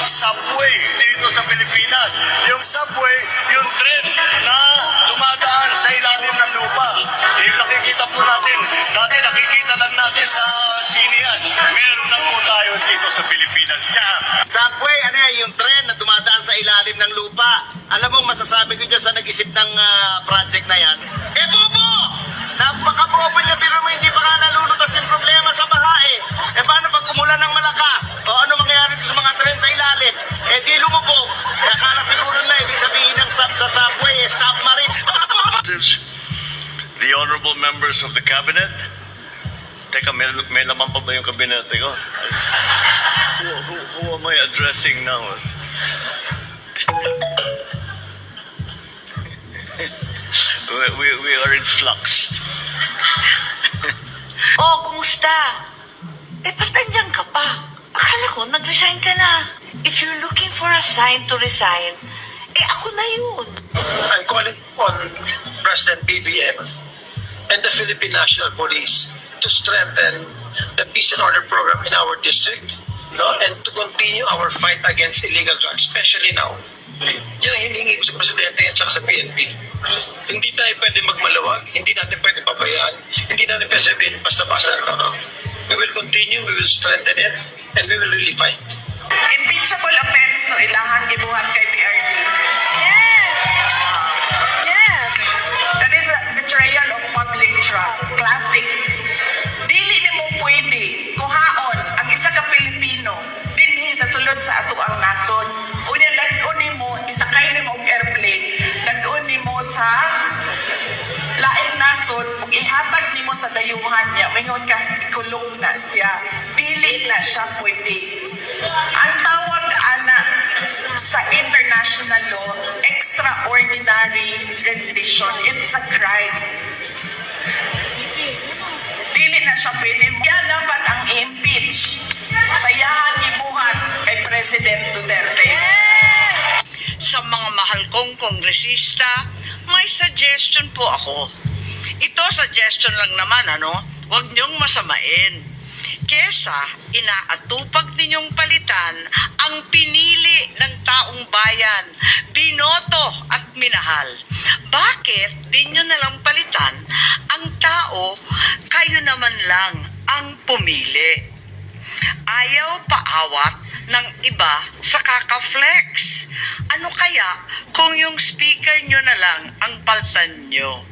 subway dito sa Pilipinas. Yung subway, yung tren na dumadaan sa ilalim ng lupa. Yung nakikita po natin, dati nakikita lang natin sa sine yan. Meron na po tayo dito sa Pilipinas. Yan. Subway, ano yan, yung tren na dumadaan sa ilalim ng lupa. Alam mo, masasabi ko dyan sa nag-isip ng project na yan, bobo! Napaka-bobo niya, pero may hindi pa nga nalulutas yung problema sa baha eh. Paano pag umulan ng malakas? O ano mangyayari sa mga tren sa ilalim? Di lumubog. Akala siguro na, ibig sabihin ng sa subway, submarine. The honorable members of the cabinet. Teka, may laman pa ba yung kabinete ko? Who am I addressing now? We are in flux. Oh, kumusta? Ba't nandiyan ka pa? Akala ko, nag-resign ka na. If you're looking for a sign to resign, ako na yun. I'm calling on President BBM and the Philippine National Police to strengthen the peace and order program in our district, and to continue our fight against illegal drugs, especially now. Yan ang hiningi ko sa Presidente at saka sa PNP. Hindi tayo pwede magmalawag, hindi natin pwede pabayaan, hindi natin pwede sabihin basta-basta. We will continue, we will strengthen it, and we will really fight. Impeachable offense no ilahang gibuhat kay PRD. That is a betrayal of public trust. Classic. Dili ni mo pwede kuhaon ang isa ka Pilipino dinhi sa sulod sa ato ang nasod. Unya dadon nimo isakay nimo og airplane, dadon nimo sa laing nasod ug ihatag nimo sa dayuhan niya. Mingon ka ikulong na siya. Dili na siya pwede. Ang tawag ana sa international law, extraordinary rendition. It's a crime. Dili na siya pwede. Kaya dapat ang impeach. Sayahan ibuhat kay President Duterte. Sa mga mahal kong kongresista, may suggestion po ako. Ito suggestion lang naman, Huwag niyong masamain. Kesa inaatupag ninyong palitan ang pinili ng taong bayan, binoto at minahal. Bakit di nyo nalang palitan ang tao, kayo naman lang ang pumili? Ayaw paawat ng iba sa kaka-flex. Ano kaya kung yung speaker nyo na lang ang paltan nyo?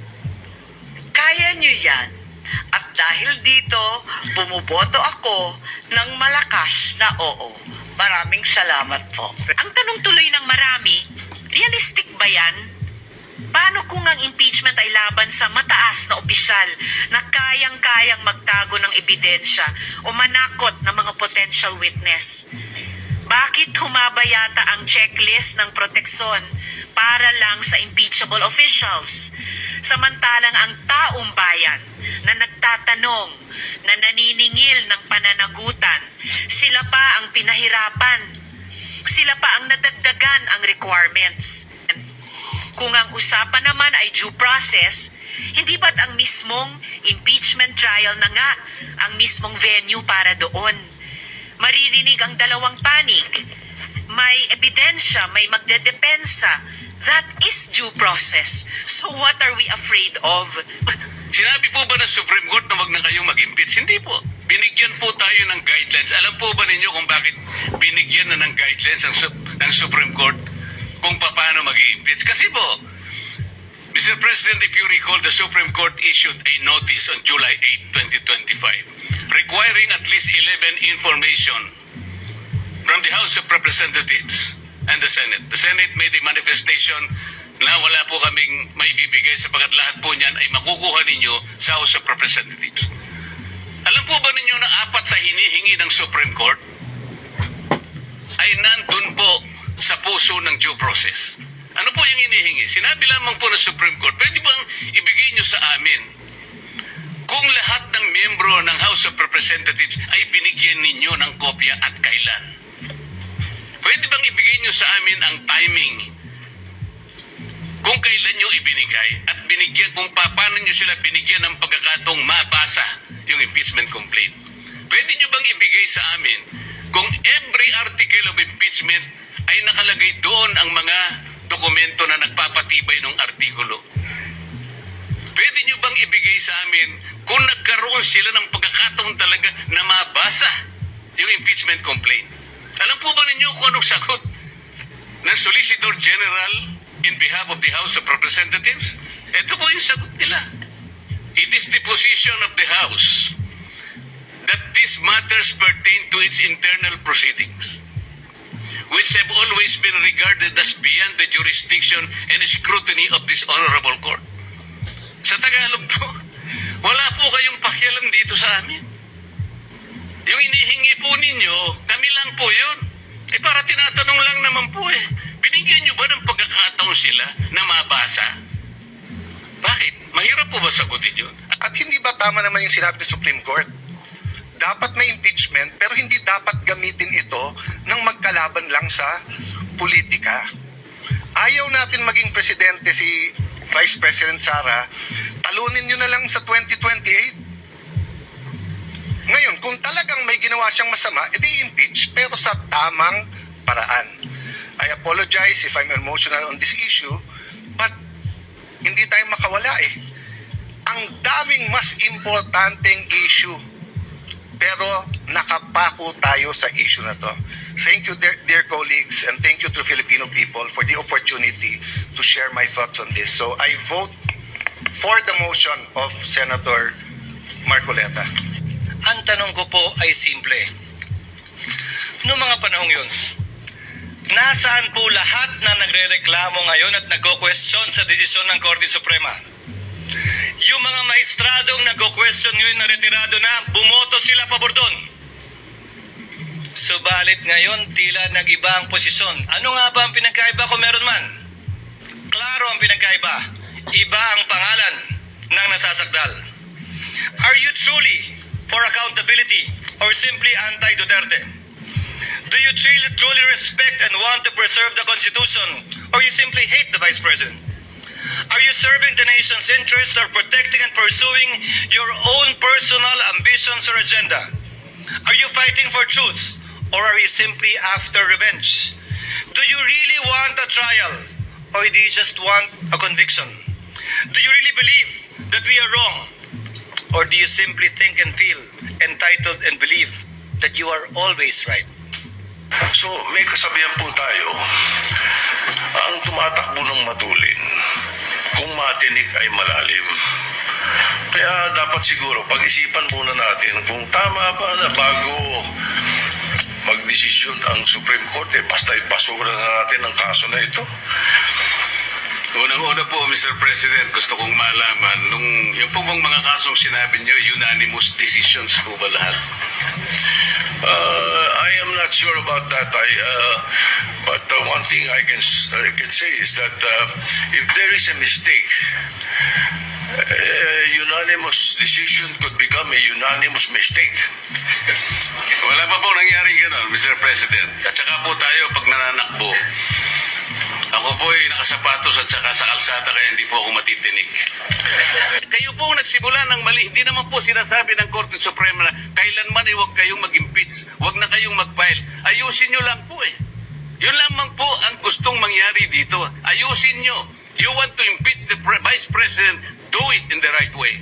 Kaya nyo yan. At dahil dito, bumuboto ako ng malakas na oo. Maraming salamat po. Ang tanong tuloy ng marami, realistic ba yan? Paano kung ang impeachment ay laban sa mataas na opisyal na kayang-kayang magtago ng ebidensya o manakot ng mga potential witness? Bakit humaba yata ang checklist ng proteksyon para lang sa impeachable officials? Samantalang ang taong bayan na nagtatanong, na naniningil ng pananagutan, sila pa ang pinahirapan. Sila pa ang nadagdagan ang requirements. Kung ang usapan naman ay due process, hindi ba't ang mismong impeachment trial na nga ang mismong venue para doon? Maririnig ang dalawang panig. May ebidensya, may magdedepensa. That is due process. So what are we afraid of? Sinabi po ba ng Supreme Court na wag na kayong mag-impeach? Hindi po. Binigyan po tayo ng guidelines. Alam po ba ninyo kung bakit binigyan na ng guidelines ng Supreme Court kung paano mag-impeach? Kasi po, Mr. President, if you recall, the Supreme Court issued a notice on July 8, 2025, requiring at least 11 information from the House of Representatives and the Senate. The Senate made a manifestation na wala po kaming maibibigay sapagat lahat po niyan ay makukuha ninyo sa House of Representatives. Alam po ba ninyo na apat sa hinihingi ng Supreme Court ay nandun po sa puso ng due process? Ano po yung hinihingi? Sinabi lamang po ng Supreme Court, pwede bang ibigay nyo sa amin kung lahat ng miyembro ng House of Representatives ay binigyan ninyo ng kopya at kailan? Pwede bang ibigay nyo sa amin ang timing kung kailan nyo ibinigay at binigyan, kung paano nyo sila binigyan ng pagkakataong mabasa yung impeachment complaint? Pwede nyo bang ibigay sa amin kung every article article of impeachment ay nakalagay doon ang mga dokumento na nagpapatibay ng artikulo. Pwede nyo bang ibigay sa amin kung nagkaroon sila ng pagkakataon talaga na mabasa yung impeachment complaint? Alam po ba ninyo kung anong sagot ng Solicitor General in behalf of the House of Representatives? Ito po yung sagot nila. It is the position of the House that these matters pertain to its internal proceedings, which have always been regarded as beyond the jurisdiction and scrutiny of this honorable court. Sa Tagalog po, wala po kayong pakialam dito sa amin. Yung inihingi po ninyo, kami lang po yun. Para tinatanong lang naman po binigyan nyo ba ng pagkakataon sila na mabasa? Bakit? Mahirap po ba sagutin yun? At hindi ba tama naman yung sinabi ng Supreme Court? Dapat may impeachment pero hindi dapat gamitin ito ng magkalaban lang sa politika. Ayaw natin maging presidente si Vice President Sara, talunin nyo na lang sa 2028. Ngayon, kung talagang may ginawa siyang masama, edi impeach pero sa tamang paraan. I apologize if I'm emotional on this issue, but hindi tayo makawala Ang daming mas importanteng issue, pero nakapako tayo sa issue na to. Thank you, dear colleagues, and thank you to Filipino people for the opportunity to share my thoughts on this. So I vote for the motion of Senator Marcoleta. Ang tanong ko po ay simple. Noong mga panahong yun, nasaan po lahat na nagre-reklamo ngayon at nagko-question sa desisyon ng Korte Suprema? Yung mga maestradong nagko-question ngayon na retirado na, bumoto sila pabor doon. Subalit ngayon, tila nag-iba ang posisyon. Ano nga ba ang pinagkaiba kung meron man? Klaro ang pinagkaiba. Iba ang pangalan ng nasasakdal. Are you truly for accountability or simply anti-Duterte? Do you truly respect and want to preserve the Constitution or you simply hate the Vice President? Are you serving the nation's interest or protecting and pursuing your own personal ambitions or agenda? Are you fighting for truth or are you simply after revenge? Do you really want a trial or do you just want a conviction? Do you really believe that we are wrong? Or do you simply think and feel entitled and believe that you are always right? So, may kasabihan po tayo, ang tumatakbo ng matulin, kung matinik ay malalim. Kaya dapat siguro pag-isipan muna natin kung tama ba na bago magdesisyon ang Supreme Court, basta ipasura na natin ang kaso na ito. Unang-una po, Mr. President, gusto kong malaman, yung po bang mga kasong sinabi nyo, unanimous decisions po ba lahat? I am not sure about that. But one thing I can say is that if there is a mistake, unanimous decision could become a unanimous mistake. Wala pa po nangyari gano'n, Mr. President. At saka po tayo, pag nananakbo, ako po ay nakasapatos at saka sa kalsada kaya hindi po ako matitinik. Kayo po nagsimula ng mali. Hindi naman po sinasabi ng Korte Suprema na kailanman ay huwag kayong mag-impeach, huwag na kayong mag-file. Ayusin nyo lang po Yun lamang po ang gustong mangyari dito. Ayusin nyo. You want to impeach the Vice President, do it in the right way.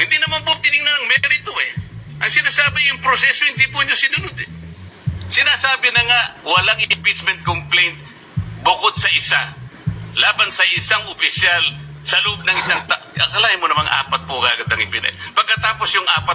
Hindi naman po tinignan ng merito Ang sinasabi yung proseso, hindi po nyo sinunod Sinasabi na nga, walang impeachment complaint bukod sa isa. Laban sa isang opisyal sa loob ng isang Akalain mo namang 4 po kagad ang ipinay. Pagkatapos yung 4